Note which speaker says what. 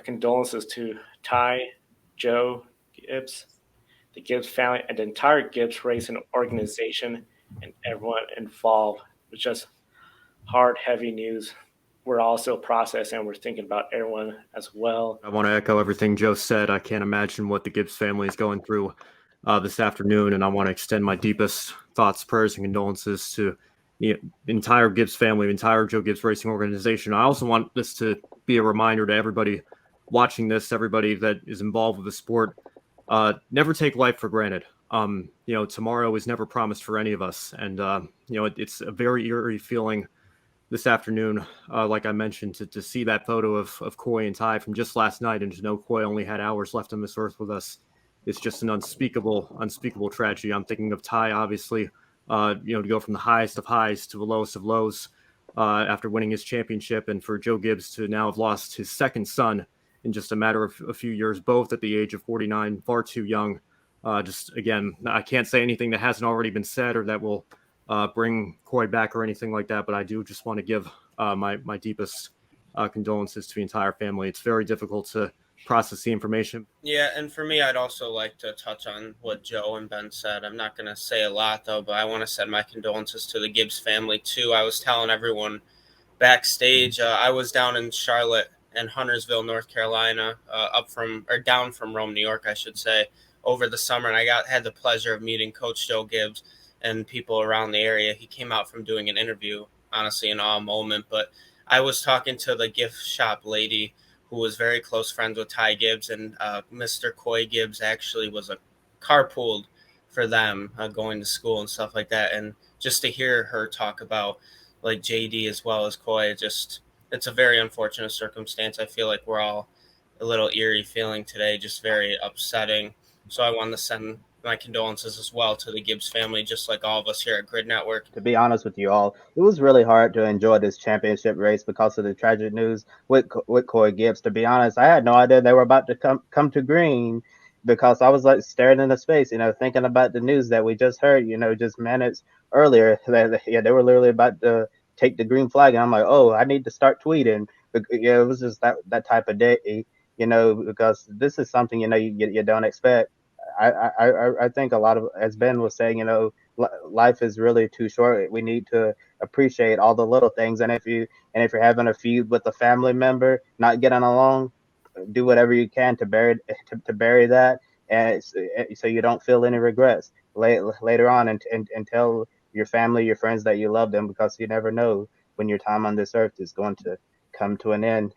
Speaker 1: condolences to Ty, Joe Gibbs, the Gibbs family, and the entire Gibbs racing organization and everyone involved. It was just hard, heavy news. We're also processing. We're thinking about everyone as well.
Speaker 2: I want to echo everything Joe said. I can't imagine what the Gibbs family is going through this afternoon, and I want to extend my deepest thoughts, prayers, and condolences to the entire Gibbs family, the entire Joe Gibbs Racing organization. I also want this to be a reminder to everybody watching this, everybody that is involved with the sport. Never take life for granted. Tomorrow is never promised for any of us, and it's a very eerie feeling this afternoon, like I mentioned, to see that photo of Coy and Ty from just last night, and to know Coy only had hours left on this earth with us. It's just an unspeakable tragedy. I'm thinking of Ty, obviously, to go from the highest of highs to the lowest of lows after winning his championship, and for Joe Gibbs to now have lost his second son in just a matter of a few years, both at the age of 49, far too young. Again, I can't say anything that hasn't already been said or that will bring Coy back or anything like that, but I do just want to give my deepest condolences to the entire family. It's very difficult to process the information.
Speaker 3: Yeah, and for me, I'd also like to touch on what Joe and Ben said. I'm not going to say a lot, though, but I want to send my condolences to the Gibbs family, too. I was telling everyone backstage, I was down in Charlotte and Huntersville, North Carolina, down from Rome, New York, I should say, over the summer, and I had the pleasure of meeting Coach Joe Gibbs and people around the area. He came out from doing an interview, honestly, an awe moment. But I was talking to the gift shop lady who was very close friends with Ty Gibbs, and Mr. Coy Gibbs actually was a carpooled for them going to school and stuff like that. And just to hear her talk about like JD as well as Coy, it's a very unfortunate circumstance. I feel like we're all a little eerie feeling today, just very upsetting. So I wanted to send my condolences as well to the Gibbs family, just like all of us here at Grid Network.
Speaker 4: To be honest with you all, it was really hard to enjoy this championship race because of the tragic news with Coy Gibbs. To be honest, I had no idea they were about to come to green because I was like staring into space, thinking about the news that we just heard, just minutes earlier. They were literally about to take the green flag, and I'm like, oh, I need to start tweeting. Yeah, it was just that type of day, because this is something you don't expect. I think a lot of, as Ben was saying, life is really too short. We need to appreciate all the little things. And if you're having a feud with a family member, not getting along, do whatever you can to bury that, and so you don't feel any regrets later on, and tell your family, your friends that you love them, because you never know when your time on this earth is going to come to an end.